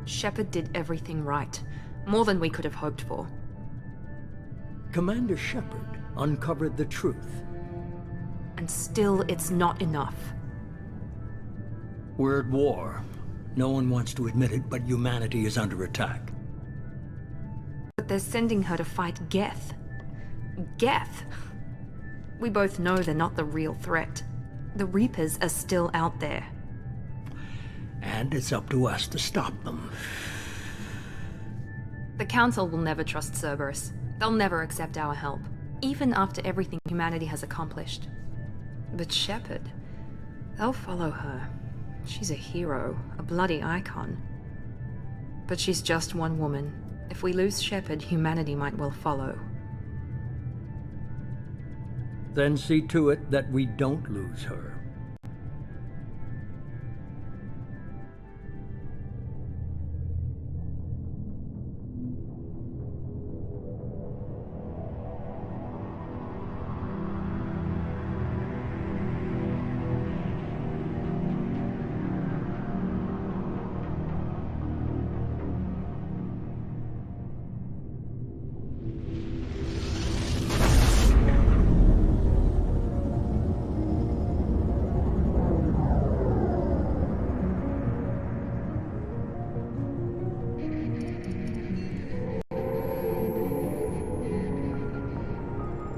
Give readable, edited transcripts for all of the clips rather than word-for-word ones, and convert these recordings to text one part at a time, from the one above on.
Shepard did everything right. More than we could have hoped for. Commander Shepard uncovered the truth. And still, it's not enough. We're at war. No one wants to admit it, but humanity is under attack. But they're sending her to fight Geth. Geth! We both know they're not the real threat. The Reapers are still out there. And it's up to us to stop them. The Council will never trust Cerberus. They'll never accept our help, even after everything humanity has accomplished. But Shepard, they'll follow her. She's a hero, a bloody icon. But she's just one woman. If we lose Shepard, humanity might well follow. Then see to it that we don't lose her.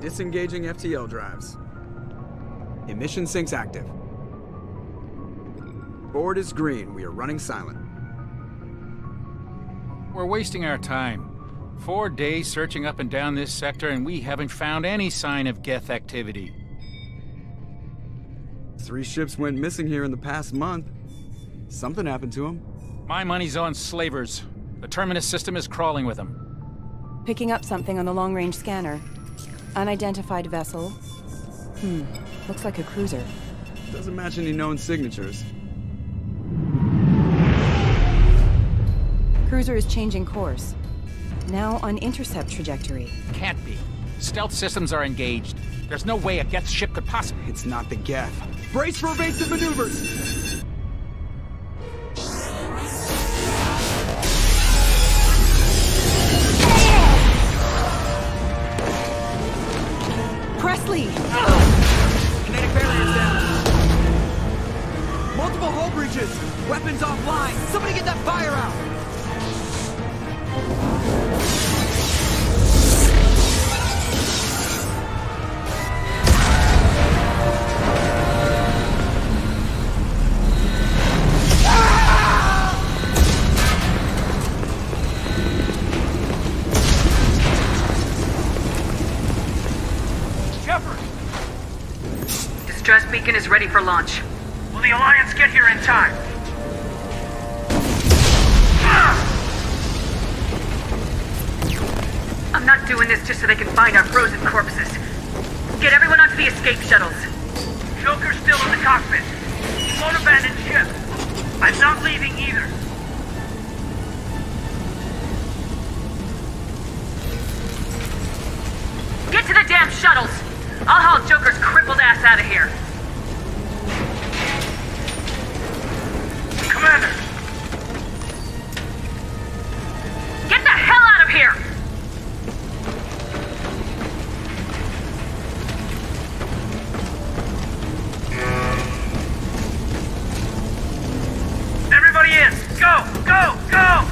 Disengaging FTL drives. Emission sinks active. Board is green. We are running silent. We're wasting our time. 4 days searching up and down this sector, and we haven't found any sign of Geth activity. 3 ships went missing here in the past month. Something happened to them. My money's on slavers. The Terminus system is crawling with them. Picking up something on the long-range scanner. Unidentified vessel. Looks like a cruiser. Doesn't match any known signatures. Cruiser is changing course. Now on intercept trajectory. Can't be. Stealth systems are engaged. There's no way a Geth ship could possibly... It's not the Geth. Brace for evasive maneuvers! Presley! Kinetic barriers down. Multiple hull breaches. Weapons offline. Somebody get that fire out. Distress beacon is ready for launch. Will the Alliance get here in time? I'm not doing this just so they can find our frozen corpses. Get everyone onto the escape shuttles. Joker's still in the cockpit. He won't abandon ship. I'm not leaving either. Get to the damn shuttles! I'll haul Joker's crippled ass out of here. Commander! Get the hell out of here! Everybody in! Go! Go! Go!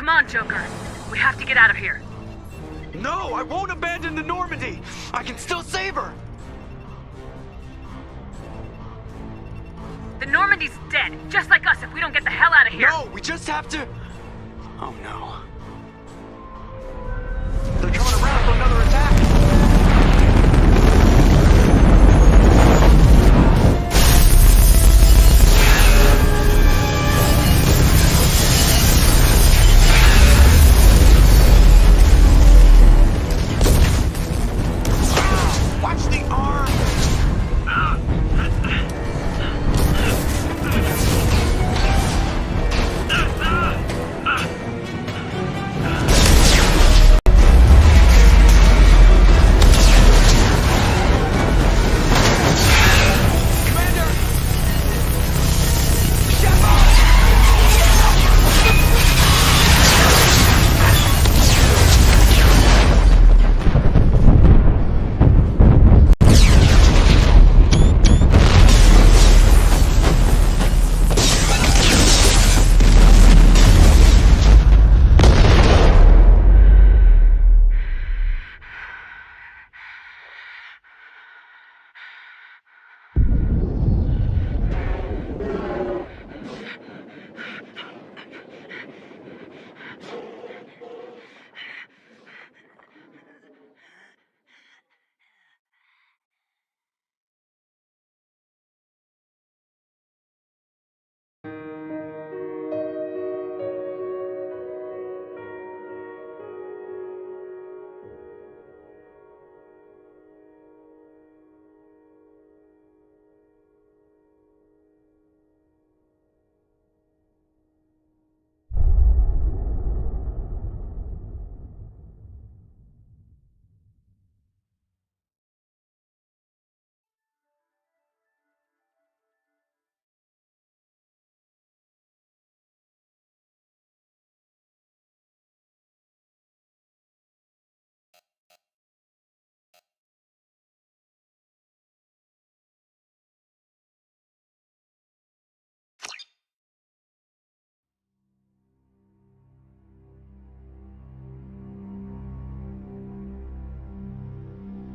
Come on, Joker. We have to get out of here. No, I won't abandon the Normandy! I can still save her! The Normandy's dead, just like us if we don't get the hell out of here. No, we just have to... Oh no. They're coming around for another attack! Watch the arm!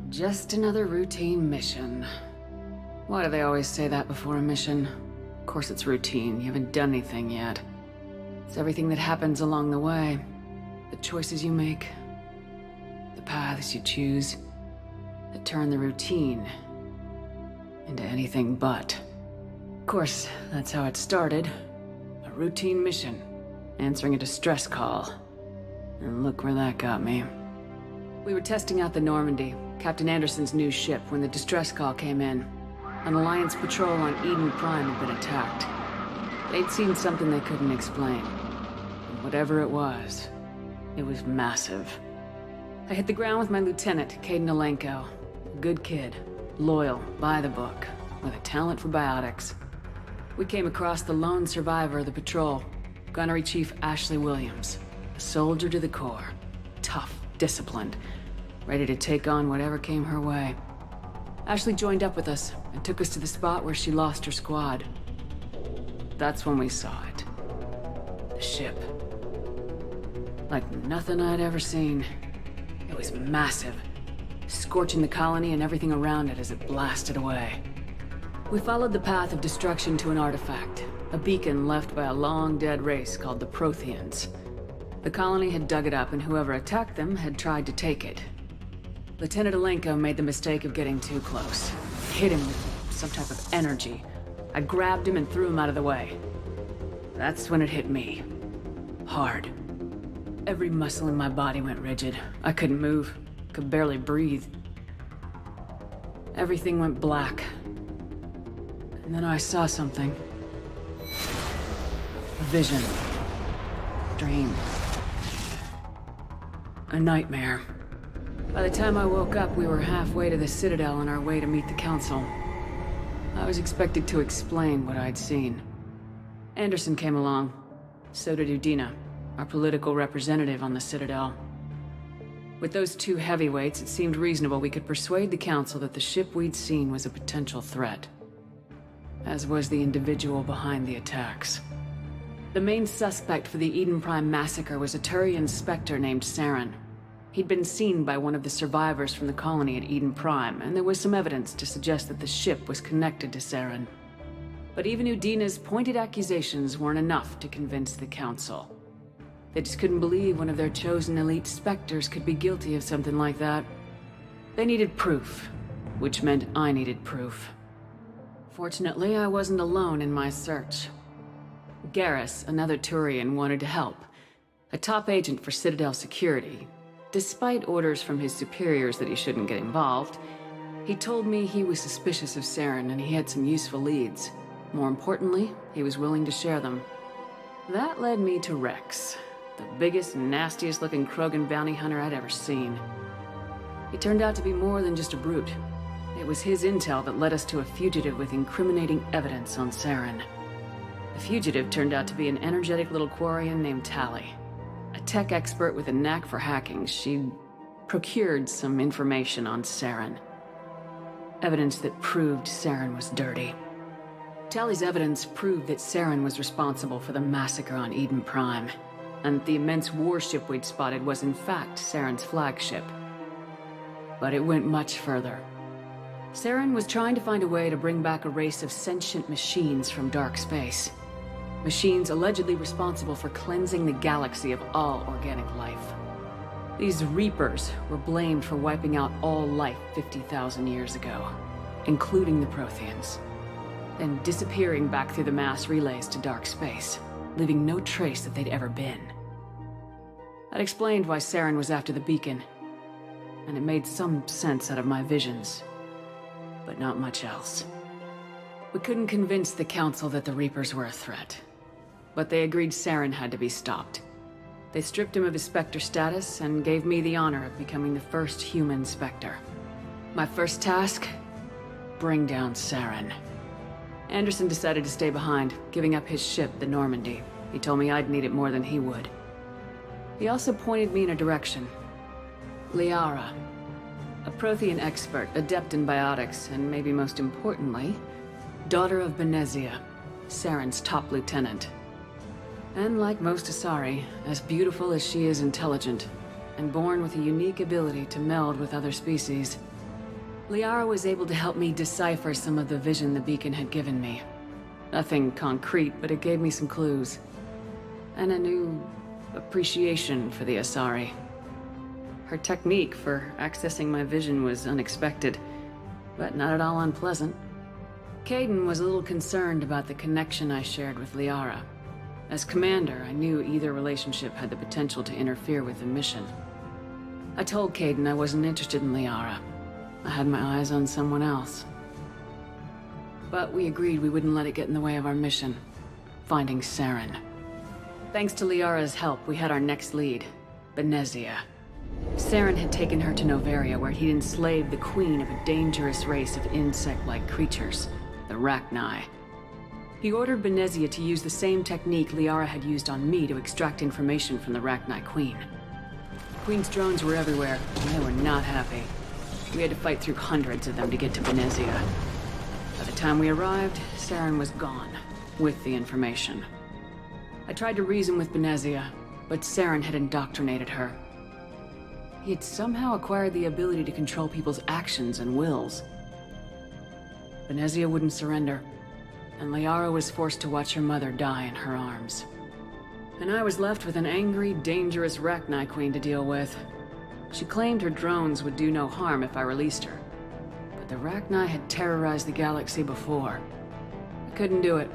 Just another routine mission. Why do they always say that before a mission? Of course it's routine, you haven't done anything yet. It's everything that happens along the way. The choices you make, the paths you choose, that turn the routine into anything but. Of course, that's how it started. A routine mission, answering a distress call. And look where that got me. We were testing out the Normandy, Captain Anderson's new ship, when the distress call came in. An Alliance patrol on Eden Prime had been attacked. They'd seen something they couldn't explain. And whatever it was massive. I hit the ground with my lieutenant, Caden Alenko. A good kid, loyal, by the book, with a talent for biotics. We came across the lone survivor of the patrol, Gunnery Chief Ashley Williams. A soldier to the core. Tough, disciplined, ready to take on whatever came her way. Ashley joined up with us and took us to the spot where she lost her squad. That's when we saw it. The ship. Like nothing I'd ever seen. It was massive, scorching the colony and everything around it as it blasted away. We followed the path of destruction to an artifact, a beacon left by a long-dead race called the Protheans. The colony had dug it up, and whoever attacked them had tried to take it. Lieutenant Alenko made the mistake of getting too close. Hit him with some type of energy. I grabbed him and threw him out of the way. That's when it hit me. Hard. Every muscle in my body went rigid. I couldn't move, could barely breathe. Everything went black. And then I saw something. A vision. Dream. A nightmare. By the time I woke up, we were halfway to the Citadel on our way to meet the Council. I was expected to explain what I'd seen. Anderson came along. So did Udina, our political representative on the Citadel. With those two heavyweights, it seemed reasonable we could persuade the Council that the ship we'd seen was a potential threat. As was the individual behind the attacks. The main suspect for the Eden Prime massacre was a Turian Spectre named Saren. He'd been seen by one of the survivors from the colony at Eden Prime, and there was some evidence to suggest that the ship was connected to Saren. But even Udina's pointed accusations weren't enough to convince the Council. They just couldn't believe one of their chosen elite Spectres could be guilty of something like that. They needed proof, which meant I needed proof. Fortunately, I wasn't alone in my search. Garrus, another Turian, wanted to help. A top agent for Citadel Security. Despite orders from his superiors that he shouldn't get involved, he told me he was suspicious of Saren and he had some useful leads. More importantly, he was willing to share them. That led me to Rex, the biggest, nastiest looking Krogan bounty hunter I'd ever seen. He turned out to be more than just a brute. It was his intel that led us to a fugitive with incriminating evidence on Saren. The fugitive turned out to be an energetic little Quarian named Tali. A tech expert with a knack for hacking, she'd procured some information on Saren. Evidence that proved Saren was dirty. Tali's evidence proved that Saren was responsible for the massacre on Eden Prime, and the immense warship we'd spotted was in fact Saren's flagship. But it went much further. Saren was trying to find a way to bring back a race of sentient machines from dark space. Machines allegedly responsible for cleansing the galaxy of all organic life. These Reapers were blamed for wiping out all life 50,000 years ago, including the Protheans, then disappearing back through the mass relays to dark space, leaving no trace that they'd ever been. That explained why Saren was after the beacon, and it made some sense out of my visions, but not much else. We couldn't convince the Council that the Reapers were a threat, but they agreed Saren had to be stopped. They stripped him of his Spectre status and gave me the honor of becoming the first human Spectre. My first task? Bring down Saren. Anderson decided to stay behind, giving up his ship, the Normandy. He told me I'd need it more than he would. He also pointed me in a direction. Liara. A Prothean expert, adept in biotics, and maybe most importantly, daughter of Benezia, Saren's top lieutenant. And like most Asari, as beautiful as she is intelligent, and born with a unique ability to meld with other species, Liara was able to help me decipher some of the vision the beacon had given me. Nothing concrete, but it gave me some clues. And a new appreciation for the Asari. Her technique for accessing my vision was unexpected, but not at all unpleasant. Kaidan was a little concerned about the connection I shared with Liara. As commander, I knew either relationship had the potential to interfere with the mission. I told Kaidan I wasn't interested in Liara. I had my eyes on someone else. But we agreed we wouldn't let it get in the way of our mission, finding Saren. Thanks to Liara's help, we had our next lead, Benezia. Saren had taken her to Noveria, where he'd enslaved the queen of a dangerous race of insect-like creatures, the Rachni. He ordered Benezia to use the same technique Liara had used on me to extract information from the Rachni queen. The queen's drones were everywhere, and they were not happy. We had to fight through hundreds of them to get to Benezia. By the time we arrived, Saren was gone, with the information. I tried to reason with Benezia, but Saren had indoctrinated her. He had somehow acquired the ability to control people's actions and wills. Benezia wouldn't surrender, and Liara was forced to watch her mother die in her arms. And I was left with an angry, dangerous Rachni queen to deal with. She claimed her drones would do no harm if I released her. But the Rachni had terrorized the galaxy before. I couldn't do it.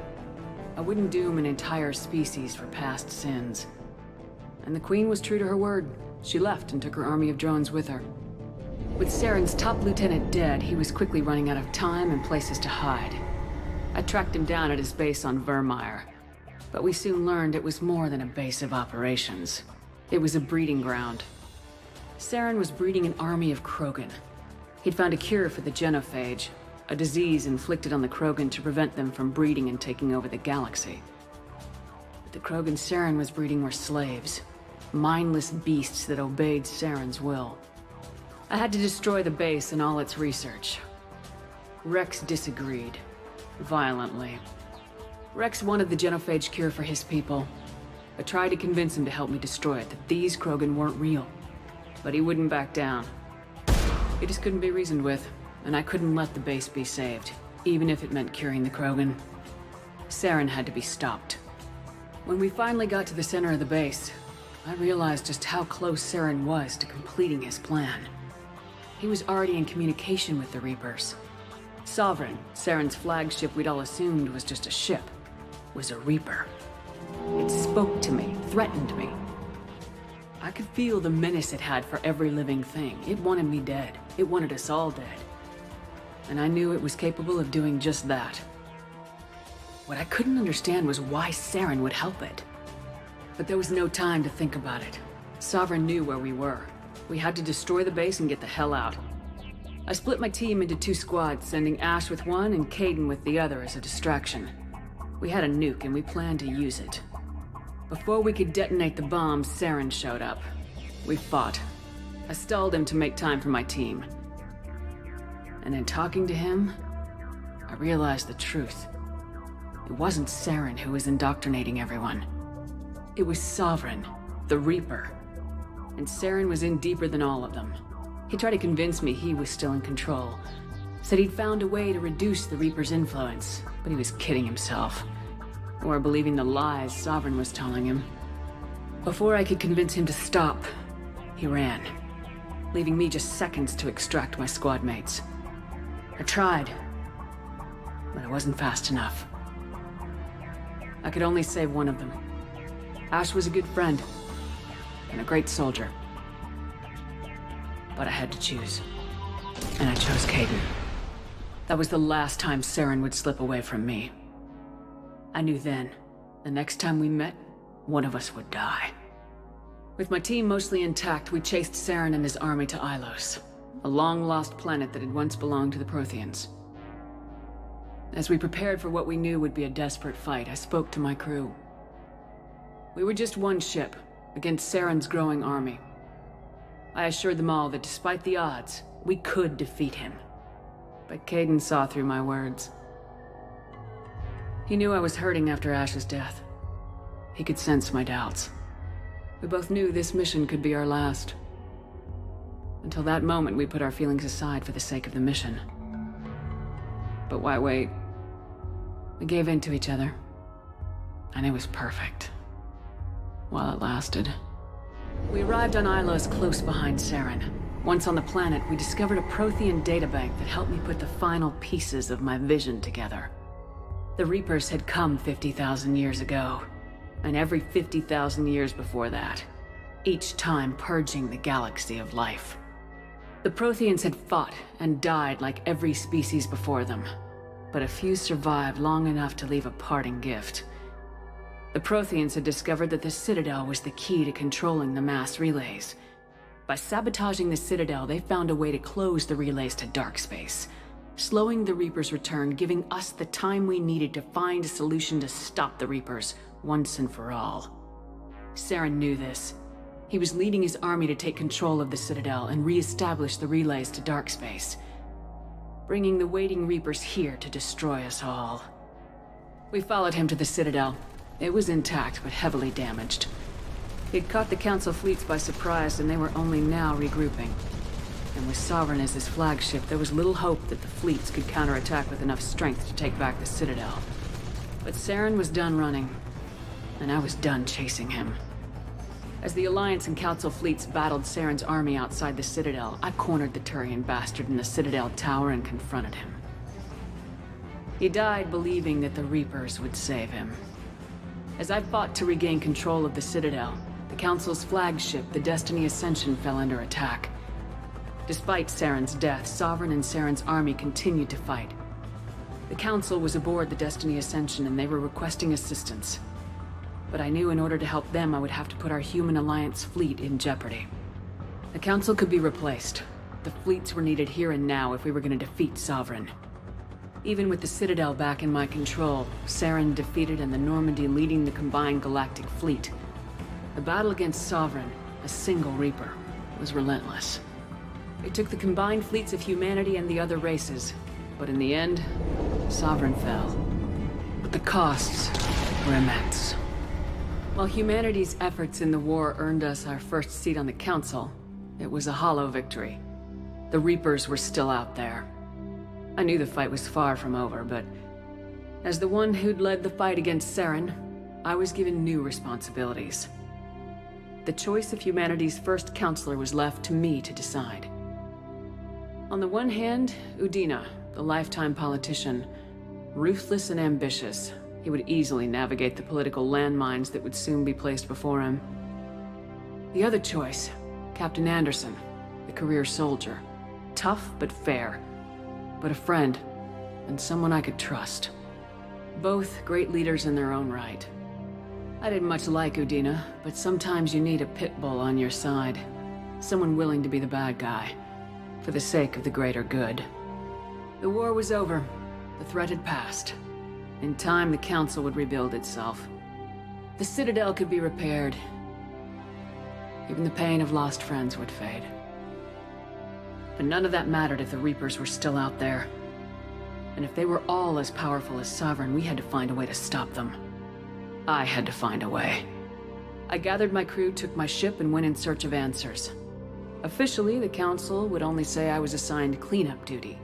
I wouldn't doom an entire species for past sins. And the queen was true to her word. She left and took her army of drones with her. With Saren's top lieutenant dead, he was quickly running out of time and places to hide. I tracked him down at his base on Vermeer, but we soon learned it was more than a base of operations. It was a breeding ground. Saren was breeding an army of Krogan. He'd found a cure for the genophage, a disease inflicted on the Krogan to prevent them from breeding and taking over the galaxy. But the Krogan Saren was breeding were slaves, mindless beasts that obeyed Saren's will. I had to destroy the base and all its research. Rex disagreed. Violently. Rex wanted the genophage cure for his people, I tried to convince him to help me destroy it, that these Krogan weren't real. But he wouldn't back down. He just couldn't be reasoned with, and I couldn't let the base be saved, even if it meant curing the Krogan. Saren had to be stopped. When we finally got to the center of the base, I realized just how close Saren was to completing his plan. He was already in communication with the Reapers. Sovereign, Saren's flagship we'd all assumed was just a ship, was a Reaper. It spoke to me, threatened me. I could feel the menace it had for every living thing. It wanted me dead. It wanted us all dead. And I knew it was capable of doing just that. What I couldn't understand was why Saren would help it. But there was no time to think about it. Sovereign knew where we were. We had to destroy the base and get the hell out. I split my team into 2 squads, sending Ash with one and Kaidan with the other as a distraction. We had a nuke and we planned to use it. Before we could detonate the bomb, Saren showed up. We fought. I stalled him to make time for my team. And in talking to him, I realized the truth. It wasn't Saren who was indoctrinating everyone. It was Sovereign, the Reaper. And Saren was in deeper than all of them. He tried to convince me he was still in control. Said he'd found a way to reduce the Reaper's influence, but he was kidding himself. Or believing the lies Sovereign was telling him. Before I could convince him to stop, he ran, leaving me just seconds to extract my squad mates. I tried, but I wasn't fast enough. I could only save one of them. Ash was a good friend, and a great soldier. But I had to choose. And I chose Kaidan. That was the last time Saren would slip away from me. I knew then, the next time we met, one of us would die. With my team mostly intact, we chased Saren and his army to Ilos, a long-lost planet that had once belonged to the Protheans. As we prepared for what we knew would be a desperate fight, I spoke to my crew. We were just one ship, against Saren's growing army. I assured them all that despite the odds, we could defeat him. But Kaidan saw through my words. He knew I was hurting after Ash's death. He could sense my doubts. We both knew this mission could be our last. Until that moment, we put our feelings aside for the sake of the mission. But why wait? We gave in to each other. And it was perfect. While it lasted. We arrived on Ilos close behind Saren. Once on the planet, we discovered a Prothean databank that helped me put the final pieces of my vision together. The Reapers had come 50,000 years ago, and every 50,000 years before that, each time purging the galaxy of life. The Protheans had fought and died like every species before them, but a few survived long enough to leave a parting gift. The Protheans had discovered that the Citadel was the key to controlling the mass relays. By sabotaging the Citadel, they found a way to close the relays to dark space, slowing the Reapers' return, giving us the time we needed to find a solution to stop the Reapers once and for all. Saren knew this. He was leading his army to take control of the Citadel and re-establish the relays to dark space, bringing the waiting Reapers here to destroy us all. We followed him to the Citadel. It was intact, but heavily damaged. He'd caught the Council fleets by surprise, and they were only now regrouping. And with Sovereign as his flagship, there was little hope that the fleets could counterattack with enough strength to take back the Citadel. But Saren was done running, and I was done chasing him. As the Alliance and Council fleets battled Saren's army outside the Citadel, I cornered the Turian bastard in the Citadel tower and confronted him. He died believing that the Reapers would save him. As I fought to regain control of the Citadel, the Council's flagship, the Destiny Ascension, fell under attack. Despite Saren's death, Sovereign and Saren's army continued to fight. The Council was aboard the Destiny Ascension and they were requesting assistance. But I knew in order to help them, I would have to put our human Alliance fleet in jeopardy. The Council could be replaced. The fleets were needed here and now if we were going to defeat Sovereign. Even with the Citadel back in my control, Saren defeated and the Normandy leading the combined galactic fleet. The battle against Sovereign, a single Reaper, was relentless. It took the combined fleets of humanity and the other races, but in the end, Sovereign fell. But the costs were immense. While humanity's efforts in the war earned us our first seat on the Council, it was a hollow victory. The Reapers were still out there. I knew the fight was far from over, but as the one who'd led the fight against Saren, I was given new responsibilities. The choice of humanity's first counselor was left to me to decide. On the one hand, Udina, the lifetime politician. Ruthless and ambitious, he would easily navigate the political landmines that would soon be placed before him. The other choice, Captain Anderson, the career soldier. Tough but fair, but a friend, and someone I could trust. Both great leaders in their own right. I didn't much like Udina, but sometimes you need a pit bull on your side. Someone willing to be the bad guy, for the sake of the greater good. The war was over. The threat had passed. In time, the Council would rebuild itself. The Citadel could be repaired. Even the pain of lost friends would fade. But none of that mattered if the Reapers were still out there. And if they were all as powerful as Sovereign, we had to find a way to stop them. I had to find a way. I gathered my crew, took my ship, and went in search of answers. Officially, the Council would only say I was assigned cleanup duty,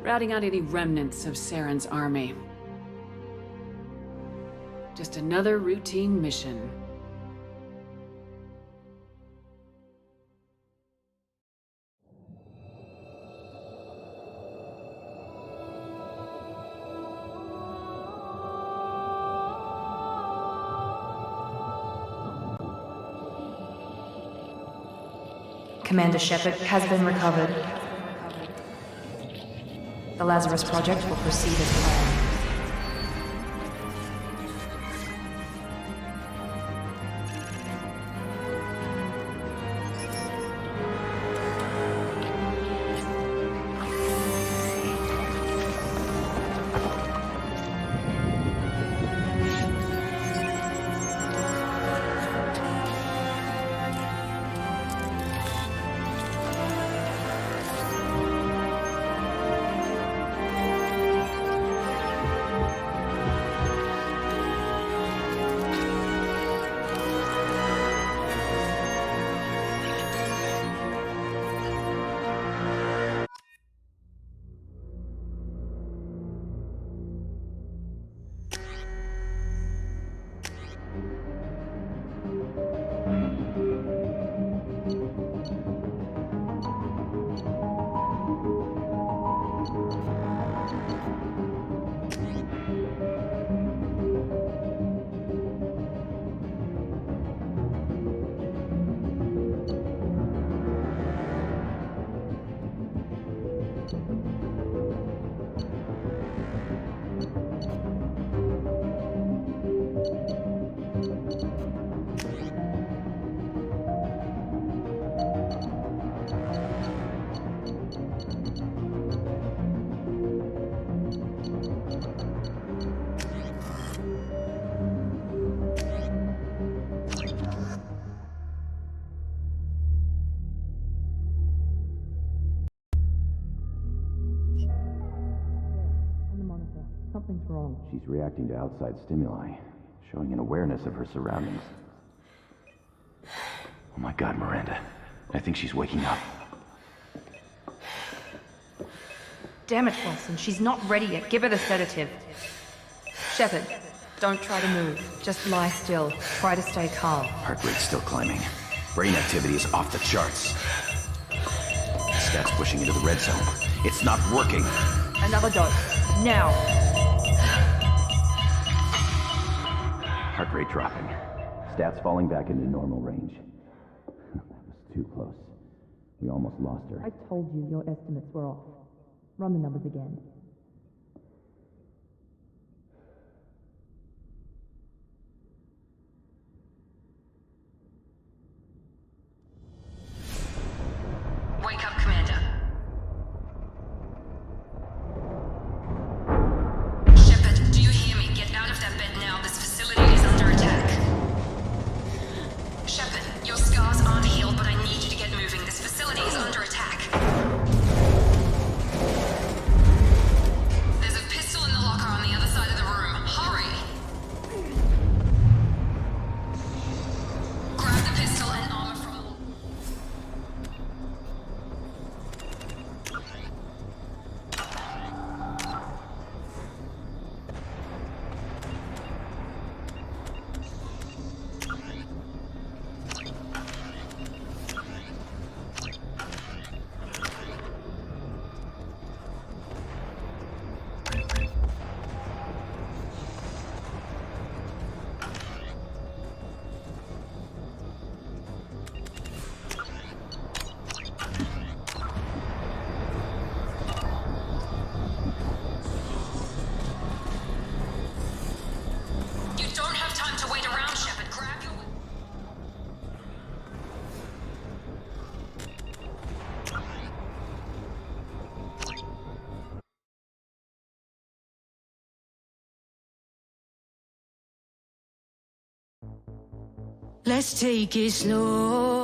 routing out any remnants of Saren's army. Just another routine mission. Commander Shepard has been recovered. The Lazarus Project will proceed as planned. Something's wrong. She's reacting to outside stimuli, showing an awareness of her surroundings. Oh my God, Miranda. I think she's waking up. Damn it, Wilson, she's not ready yet. Give her the sedative. Shepard, don't try to move. Just lie still. Try to stay calm. Heart rate's still climbing. Brain activity is off the charts. Stats pushing into the red zone. It's not working. Another dose. Now. Heart rate dropping. Stats falling back into normal range. That was too close. We almost lost her. I told you your estimates were off. Run the numbers again. Wake up, Commander. Shepard, do you hear me? Get out of that bed now. This facility is under attack. Shepard, your scars aren't healed, but I need you to get moving. This facility is under attack. Let's take it slow.